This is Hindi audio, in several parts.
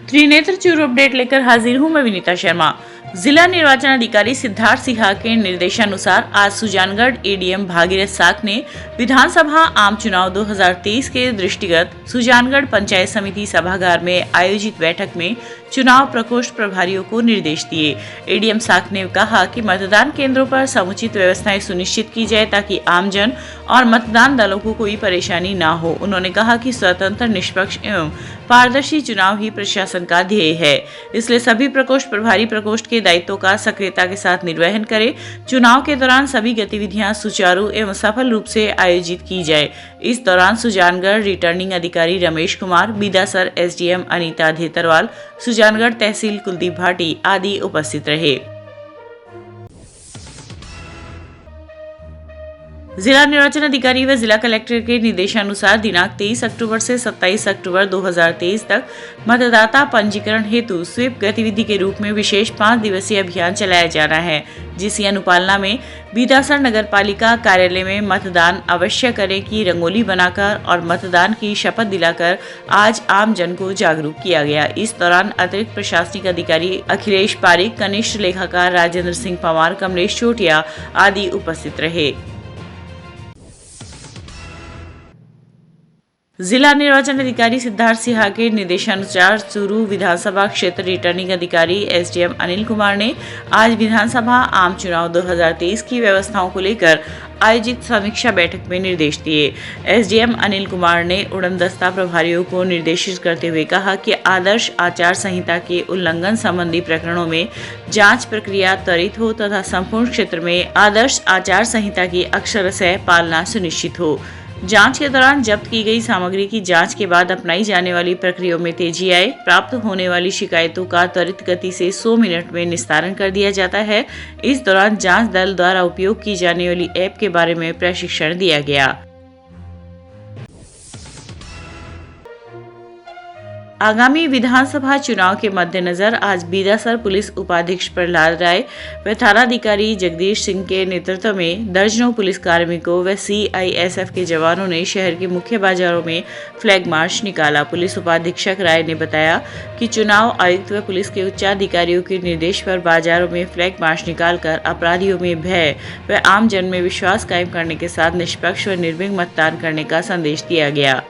त्रिनेत्र चूरू अपडेट लेकर हाजिर हूं मैं विनीता शर्मा। जिला निर्वाचन अधिकारी सिद्धार्थ सिन्हा के निर्देशानुसार आज सुजानगढ़ एडीएम भागीरथ साख ने विधानसभा आम चुनाव 2023 के दृष्टिगत सुजानगढ़ पंचायत समिति सभागार में आयोजित बैठक में चुनाव प्रकोष्ठ प्रभारियों को निर्देश दिए। एडीएम साख ने कहा कि मतदान केंद्रों पर समुचित व्यवस्थाएं सुनिश्चित की जाए ताकि आमजन और मतदान दलों को कोई परेशानी न हो। उन्होंने कहा कि स्वतंत्र, निष्पक्ष एवं पारदर्शी चुनाव ही प्रशासन का ध्येय है, इसलिए सभी प्रकोष्ठ प्रभारी प्रकोष्ठ के दायित्वों का सक्रियता के साथ निर्वहन करें। चुनाव के दौरान सभी गतिविधियां सुचारू एवं सफल रूप से आयोजित की जाए। इस दौरान सुजानगढ़ रिटर्निंग अधिकारी रमेश कुमार, बीदासर एसडीएम अनीता धेतरवाल, सुजानगढ़ तहसील कुलदीप भाटी आदि उपस्थित रहे। जिला निर्वाचन अधिकारी व जिला कलेक्टर के निर्देशानुसार दिनांक 23 अक्टूबर से 27 अक्टूबर 2023 तक मतदाता पंजीकरण हेतु स्वीप गतिविधि के रूप में विशेष 5 दिवसीय अभियान चलाया जा रहा है, जिसकी अनुपालना में बीदासर नगर पालिका कार्यालय में मतदान अवश्य करें की रंगोली बनाकर और मतदान की शपथ दिलाकर आज आम जन को जागरूक किया गया। इस दौरान अतिरिक्त प्रशासनिक अधिकारी अखिलेश पारिक, कनिष्ठ लेखाकार राजेंद्र सिंह पवार, कमलेश चोटिया आदि उपस्थित रहे। जिला निर्वाचन अधिकारी सिद्धार्थ सिन्हा के निर्देशानुसार चूरू विधानसभा क्षेत्र रिटर्निंग अधिकारी एसडीएम अनिल कुमार ने आज विधानसभा आम चुनाव 2023 की व्यवस्थाओं को लेकर आयोजित समीक्षा बैठक में निर्देश दिए। एसडीएम अनिल कुमार ने उड़नदस्ता प्रभारियों को निर्देशित करते हुए कहा कि आदर्श आचार संहिता के उल्लंघन संबंधी प्रकरणों में जांच प्रक्रिया त्वरित हो तथा संपूर्ण क्षेत्र में आदर्श आचार संहिता की अक्षरशः पालना सुनिश्चित हो। जांच के दौरान जब्त की गई सामग्री की जांच के बाद अपनाई जाने वाली प्रक्रियाओं में तेजी आए। प्राप्त होने वाली शिकायतों का त्वरित गति से 100 मिनट में निस्तारण कर दिया जाता है। इस दौरान जांच दल द्वारा उपयोग की जाने वाली ऐप के बारे में प्रशिक्षण दिया गया। आगामी विधानसभा चुनाव के मद्देनजर आज बीदासर पुलिस उपाधीक्षक प्रहलाद राय व थानाधिकारी जगदीश सिंह के नेतृत्व में दर्जनों पुलिस कार्मिकों व सीआईएसएफ के जवानों ने शहर के मुख्य बाजारों में फ्लैग मार्च निकाला। पुलिस उपाधीक्षक राय ने बताया कि चुनाव आयुक्त व पुलिस के उच्चाधिकारियों के निर्देश पर बाजारों में फ्लैग मार्च निकालकर अपराधियों में भय व आम जन में विश्वास कायम करने के साथ निष्पक्ष व निर्भीक मतदान करने का संदेश दिया गया।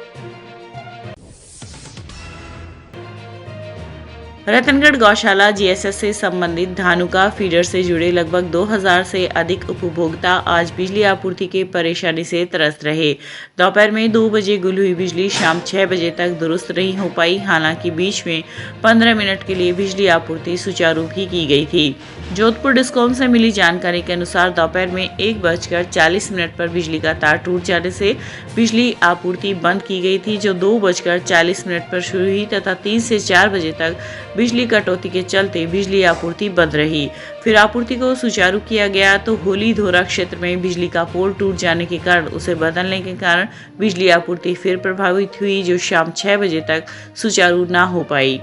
रतनगढ़ गौशाला जीएसएस से संबंधित धानुका फीडर से जुड़े लगभग 2000 से अधिक उपभोक्ता आज बिजली आपूर्ति की परेशानी से त्रस्त रहे। दोपहर में 2 बजे गुल हुई बिजली शाम 6 बजे तक दुरुस्त नहीं हो पाई। हालांकि बीच में 15 मिनट के लिए बिजली आपूर्ति सुचारू भी की गई थी। जोधपुर डिस्कॉम से मिली जानकारी के अनुसार दोपहर में 1:40 पर बिजली का तार टूट जाने से बिजली आपूर्ति बंद की गई थी, जो 2:40 पर शुरू हुई तथा 3 से 4 बजे तक बिजली कटौती के चलते बिजली आपूर्ति बंद रही। फिर आपूर्ति को सुचारू किया गया तो होली धोरा क्षेत्र में बिजली का पोल टूट जाने के कारण उसे बदलने के कारण बिजली आपूर्ति फिर प्रभावित हुई, जो शाम 6 बजे तक सुचारू न हो पाई।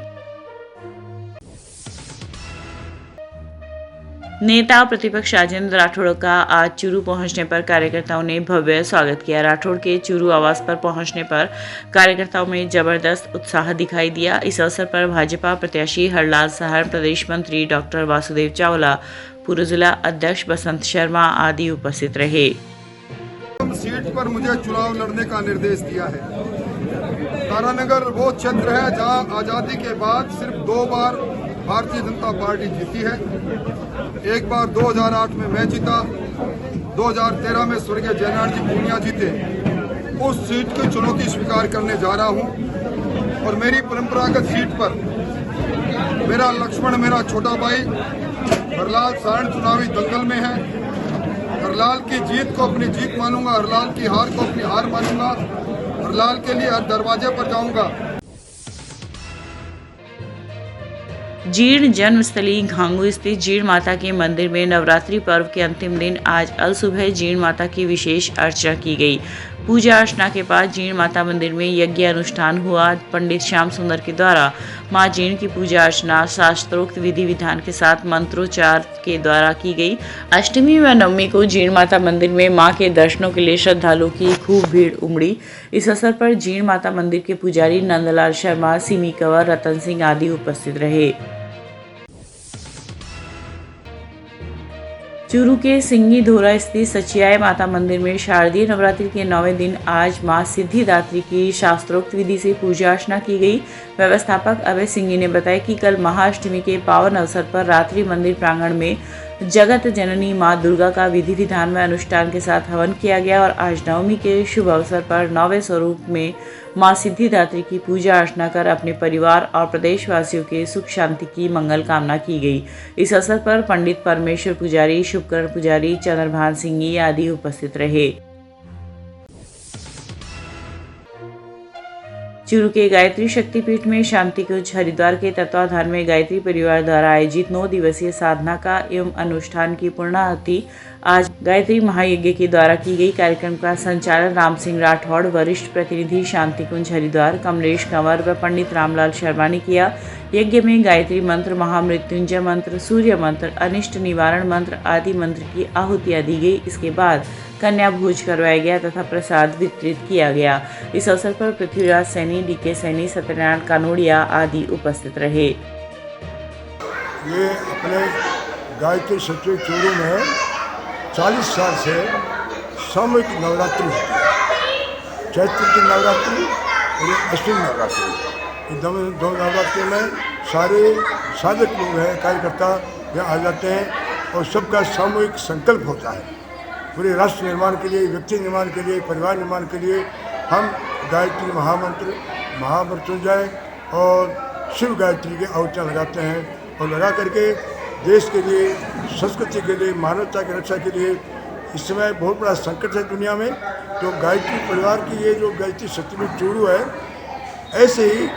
नेता प्रतिपक्ष राजेंद्र राठौड़ का आज चूरू पहुंचने पर कार्यकर्ताओं ने भव्य स्वागत किया। राठौड़ के चूरू आवास पर पहुंचने पर कार्यकर्ताओं में जबरदस्त उत्साह दिखाई दिया। इस अवसर पर भाजपा प्रत्याशी हरलाल सहर, प्रदेश मंत्री डॉक्टर वासुदेव चावला, पूर्व जिला अध्यक्ष बसंत शर्मा आदि उपस्थित रहे। सीट पर मुझे चुनाव लड़ने का निर्देश दिया है। तारानगर वो क्षेत्र है जहां आजादी के बाद सिर्फ 2 बार भारतीय जनता पार्टी जीती है। एक बार 2008 में मैं जीता, 2013 में स्वर्गीय जयनारायण जी पूनिया जीते। उस सीट की चुनौती स्वीकार करने जा रहा हूं और मेरी परंपरागत सीट पर मेरा लक्ष्मण, मेरा छोटा भाई हरलाल सारण चुनावी दंगल में है। हरलाल की जीत को अपनी जीत मानूंगा, हरलाल की हार को अपनी हार मानूंगा, हरलाल के लिए हर दरवाजे पर जाऊंगा। जीर्ण जन्मस्थली घांगू स्थित जीर्ण माता के मंदिर में नवरात्रि पर्व के अंतिम दिन आज अलसुबह जीर्ण माता की विशेष अर्चना की गई। पूजा अर्चना के बाद जीण माता मंदिर में यज्ञ अनुष्ठान हुआ। पंडित श्याम सुंदर के द्वारा मां जीण की पूजा अर्चना शास्त्रोक्त विधि विधान के साथ मंत्रोच्चार के द्वारा की गई। अष्टमी व नवमी को जीण माता मंदिर में मां के दर्शनों के लिए श्रद्धालुओं की खूब भीड़ उमड़ी। इस अवसर पर जीण माता मंदिर के पुजारी नंदलाल शर्मा, सिमी कंवर, रतन सिंह आदि उपस्थित रहे। चूरू के सिंगी धोरा स्थित सचियाय माता मंदिर में शारदीय नवरात्रि के 9वें दिन आज मां सिद्धिदात्री की शास्त्रोक्त विधि से पूजा अर्चना की गई। व्यवस्थापक अभय सिंगी ने बताया कि कल महाअष्टमी के पावन अवसर पर रात्रि मंदिर प्रांगण में जगत जननी मां दुर्गा का विधि विधान में अनुष्ठान के साथ हवन किया गया और आज नवमी के शुभ अवसर पर 9वें स्वरूप में मां सिद्धिदात्री की पूजा अर्चना कर अपने परिवार और प्रदेशवासियों के सुख शांति की मंगल कामना की गई। इस अवसर पर पंडित परमेश्वर पुजारी, शुभकरण पुजारी, चंद्रभान सिंगी आदि उपस्थित रहे। चूरू के गायत्री शक्तिपीठ में शांति कुंज हरिद्वार के तत्वाधान में गायत्री परिवार द्वारा आयोजित 9 दिवसीय साधना का एवं अनुष्ठान की पूर्णाहुति आज गायत्री महायज्ञ के द्वारा की गई। कार्यक्रम का संचालन राम सिंह राठौड़, वरिष्ठ प्रतिनिधि शांति कुंज हरिद्वार कमलेश कंवर व पंडित रामलाल शर्मा ने किया। यज्ञ में गायत्री मंत्र, महामृत्युंजय मंत्र, सूर्य मंत्र, अनिष्ट निवारण मंत्र आदि मंत्र की आहुतियां दी गई। इसके बाद कन्या भोज करवाया गया तथा प्रसाद वितरित किया गया। इस अवसर पर पृथ्वीराज सैनी, डीके सैनी, सत्यनारायण कानोड़िया आदि उपस्थित रहे। ये अपने गायत्री शक्ति चूरू में 40 साल से सामूहिक नवरात्रि होती है। चैत्र की नवरात्रि और अष्टमी नवरात्रि, ये दो नवरात्रि में सारे साधक लोग हैं, कार्यकर्ता यहाँ आ जाते हैं और सबका सामूहिक संकल्प होता है। पूरे राष्ट्र निर्माण के लिए, व्यक्ति निर्माण के लिए, परिवार निर्माण के लिए हम गायत्री महामंत्र, महामृत्युंजय और शिव गायत्री के आहुतियाँ लगाते हैं और लगा करके देश के लिए, संस्कृति के लिए, मानवता की रक्षा के लिए इस समय बहुत बड़ा संकट है दुनिया में। तो गायत्री परिवार की ये जो गायत्री शक्तिपीठ चूरू है, ऐसे ही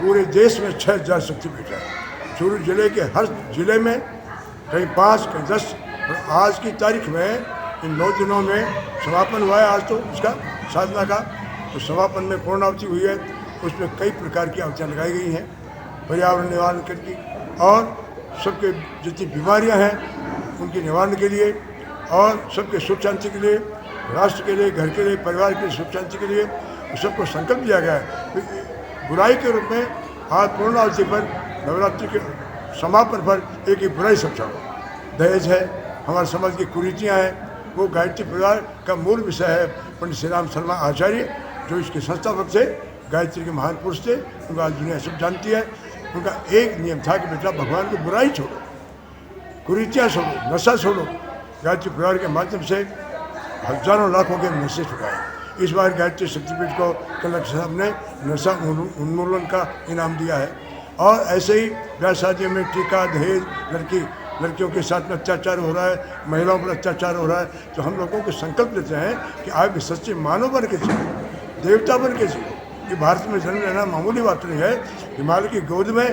पूरे देश में 6000 शक्तिपीठ है। चूरू जिले के हर जिले में कहीं 5, कहीं 10 और आज की तारीख में इन 9 दिनों में समापन हुआ है। आज तो उसका साधना का तो समापन में पूर्णाहुति हुई है। उसमें कई प्रकार की आहुतियाँ लगाई गई हैं, पर्यावरण निवारण के लिए और सबके जितनी बीमारियां हैं उनके निवारण के लिए और सबके सुख शांति के लिए, राष्ट्र के लिए, घर के लिए, परिवार के लिए सुख शांति के लिए सबको संकल्प दिया गया है। बुराई के रूप में आज पूर्णाहुति पर, नवरात्रि के समापन पर एक ही बुराई सब छोड़ो। दहेज है, हमारे समाज की कुरीतियाँ हैं, वो गायत्री परिवार का मूल विषय है। पंडित श्री राम शर्मा आचार्य जो इसके संस्थापक थे, गायत्री के महान पुरुष थे, उनका आज दुनिया सब जानती है। उनका एक नियम था कि बेटा भगवान की बुराई छोड़ो, कुरीतियाँ छोड़ो, नशा छोड़ो। गायत्री परिवार के माध्यम से हजारों लाखों के नशे छुड़ाए। इस बार गायत्री शक्तिपीठ को कलेक्टर साहब ने नशा उन्मूलन का इनाम दिया है। और ऐसे ही ब्याह शादियों में टीका, दहेज, लड़कियों के साथ में अत्याचार हो रहा है, महिलाओं पर अत्याचार हो रहा है। तो हम लोगों को संकल्प लेते हैं कि आप भी सच्चे मानव बन के जियो, देवता बन के जियो। ये भारत में जन्म लेना मामूली बात नहीं है। हिमालय की गोद में,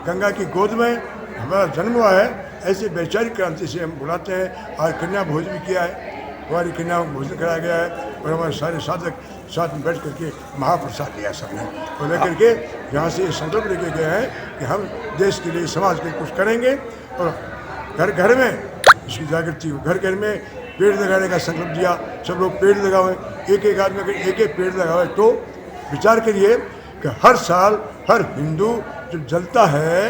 गंगा की गोद में हमारा जन्म हुआ है। ऐसे वैचारिक क्रांति से हम बुलाते हैं। आज कन्या भोज भी किया है, हमारी कन्याओं को भोजन कराया गया है और हमारे सारे साधक साथ में बैठ करके महाप्रसाद लिया सबने और लेकर के यहाँ से ये संकल्प लेके गए हैं कि हम देश के लिए, समाज के लिए कुछ करेंगे। और घर घर में इसकी जागृति हो, घर घर में पेड़ लगाने का संकल्प दिया। सब लोग पेड़ लगाएं, एक आदमी अगर एक पेड़ लगाए तो विचार करिए कि हर साल हर हिंदू जब जलता है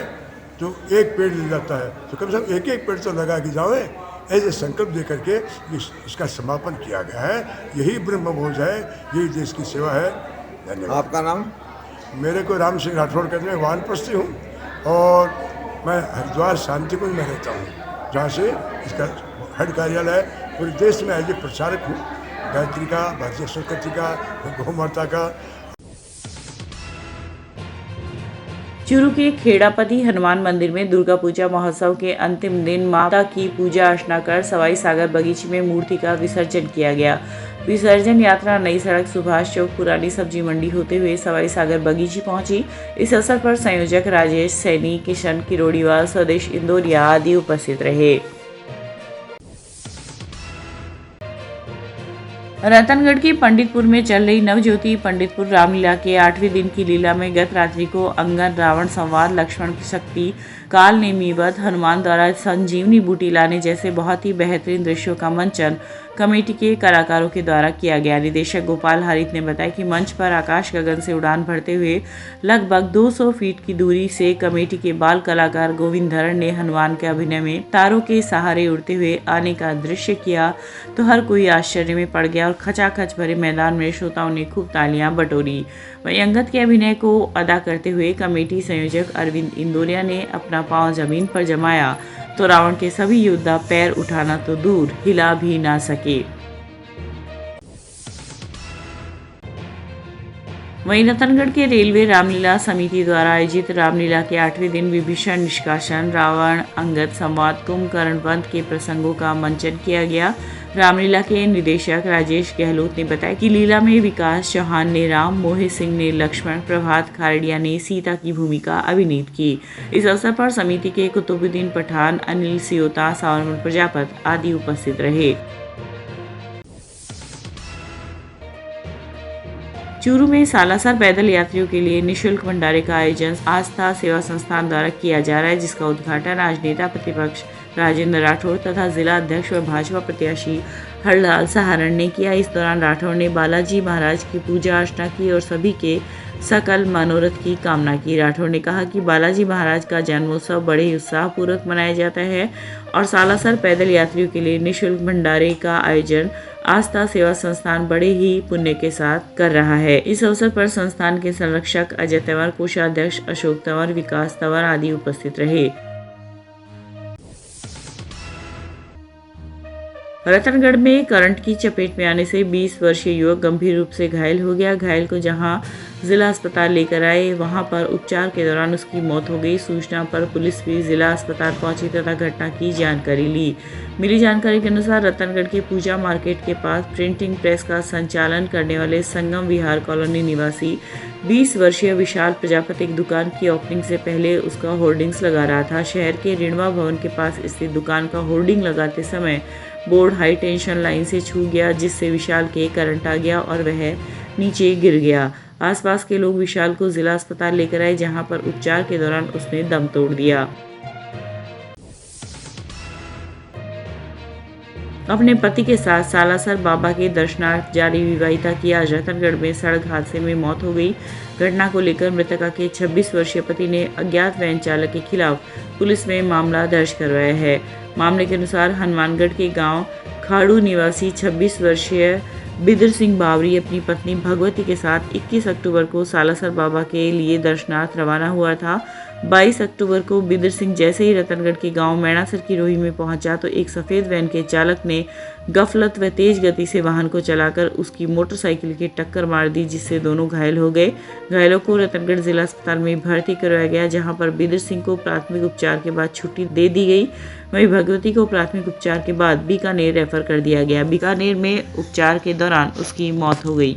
तो एक पेड़ लग जाता है, तो कम से कम एक पेड़ तो लगा के जाओ। ऐसे संकल्प दे करके इसका समापन किया गया है। यही ब्रह्म भोज है, यही देश की सेवा है। धन्यवाद। आपका नाम? मेरे को राम सिंह राठौड़ कहते हैं, वानप्रस्थी हूँ और मैं हरिद्वार शांतिकुंज में रहता हूँ, जहाँ से इसका हेड कार्यालय है। पूरे देश में एज ए प्रचारक हूँ गायत्री का, भारतीय संस्कृति का, गौ माता का। चूरू के खेड़ापति हनुमान मंदिर में दुर्गा पूजा महोत्सव के अंतिम दिन माता की पूजा अर्चना कर सवाई सागर बगीचे में मूर्ति का विसर्जन किया गया। विसर्जन यात्रा नई सड़क, सुभाष चौक, पुरानी सब्जी मंडी होते हुए सवाई सागर बगीचे पहुंची। इस अवसर पर संयोजक राजेश सैनी, किशन किरोड़ीवाल, स्वदेश इंदौरिया आदि उपस्थित रहे। रतनगढ़ के पंडितपुर में चल रही नवज्योति पंडितपुर रामलीला के 8वें दिन की लीला में गत रात्रि को अंगद रावण संवाद, लक्ष्मण की शक्ति, काल नेमीवध, हनुमान द्वारा संजीवनी बूटी लाने जैसे बहुत ही बेहतरीन दृश्यों का मंचन कमेटी के कलाकारों के द्वारा किया गया। निदेशक गोपाल हरित ने बताया कि मंच पर आकाश गगन से उड़ान भरते हुए लगभग 200 फीट की दूरी से कमेटी के बाल कलाकार गोविंद धरण ने हनुमान के अभिनय में तारों के सहारे उड़ते हुए आने का दृश्य किया तो हर कोई आश्चर्य में पड़ गया और खचाखच भरे मैदान में श्रोताओं ने खूब तालियां बटोरी। वहीं अंगद के अभिनय को अदा करते हुए कमेटी संयोजक अरविंद इंदोरिया ने अपना पांव जमीन पर जमाया तो रावण के सभी योद्धा पैर उठाना तो दूर हिला भी ना सके। वहीं रतनगढ़ के रेलवे रामलीला समिति द्वारा आयोजित रामलीला के 8वें दिन विभीषण निष्कासन, रावण अंगद संवाद, कुंभकर्ण वध के प्रसंगों का मंचन किया गया। रामलीला के निदेशक राजेश गहलोत ने बताया कि लीला में विकास चौहान ने राम, मोहित सिंह ने लक्ष्मण, प्रभात खारड़िया ने सीता की भूमिका अभिनीत की। इस अवसर पर समिति के कुतुबुद्दीन पठान, अनिल सियोता, सावरमल प्रजापत आदि उपस्थित रहे। चूरू में सालासर पैदल यात्रियों के लिए निःशुल्क भंडारे का आयोजन आस्था सेवा संस्थान द्वारा किया जा रहा है, जिसका उद्घाटन आज नेता प्रतिपक्ष राजेंद्र राठौड़ तथा जिला अध्यक्ष व भाजपा प्रत्याशी हरलाल सहारण ने किया। इस दौरान राठौड़ ने बालाजी महाराज की पूजा अर्चना की और सभी के सकल मनोरथ की कामना की। राठौड़ ने कहा कि बालाजी महाराज का जन्मोत्सव बड़े ही उत्साह पूर्वक मनाया जाता है और सालासर पैदल यात्रियों के लिए निःशुल्क भंडारे का आयोजन आस्था सेवा संस्थान बड़े ही पुण्य के साथ कर रहा है। इस अवसर पर संस्थान के संरक्षक अजय तंवर, कोषाध्यक्ष अशोक तंवर, विकास तंवर आदि उपस्थित रहे। रतनगढ़ में करंट की चपेट में आने से 20 वर्षीय युवक गंभीर रूप से घायल हो गया। घायल को जहां जिला अस्पताल लेकर आए वहां पर उपचार के दौरान उसकी मौत हो गई। सूचना पर पुलिस भी जिला अस्पताल पहुंची तथा घटना की जानकारी ली। मिली जानकारी के अनुसार रतनगढ़ के पूजा मार्केट के पास प्रिंटिंग प्रेस का संचालन करने वाले संगम विहार कॉलोनी निवासी 20 वर्षीय विशाल प्रजापति एक दुकान की ओपनिंग से पहले उसका होर्डिंग्स लगा रहा था। शहर के ऋणवा भवन के पास स्थित दुकान का होर्डिंग लगाते समय बोर्ड हाई टेंशन लाइन से छू गया, जिससे विशाल के करंट आ गया और वह नीचे गिर गया। आसपास के लोग विशाल को जिला अस्पताल लेकर आए, जहां पर उपचार के दौरान उसने दम तोड़ दिया। अपने पति के साथ सालासर बाबा के दर्शनार्थ जा रही विवाहिता की आज रतनगढ़ में सड़क हादसे में मौत हो गई। घटना को लेकर मृतका के 26 वर्षीय पति ने अज्ञात वैन चालक के खिलाफ पुलिस में मामला दर्ज करवाया है। मामले के अनुसार हनुमानगढ़ के गांव खाड़ू निवासी 26 वर्षीय बिदर सिंह बावरी अपनी पत्नी भगवती के साथ 21 अक्टूबर को सालासर बाबा के लिए दर्शनार्थ रवाना हुआ था। 22 अक्टूबर को बिदर सिंह जैसे ही रतनगढ़ के गांव मैणासर की रोही में पहुंचा तो एक सफ़ेद वैन के चालक ने गफलत व तेज गति से वाहन को चलाकर उसकी मोटरसाइकिल की टक्कर मार दी, जिससे दोनों घायल हो गए। घायलों को रतनगढ़ जिला अस्पताल में भर्ती करवाया गया, जहां पर बिदर सिंह को प्राथमिक उपचार के बाद छुट्टी दे दी गई। वहीं भगवती को प्राथमिक उपचार के बाद बीकानेर रेफर कर दिया गया। बीकानेर में उपचार के दौरान उसकी मौत हो गई।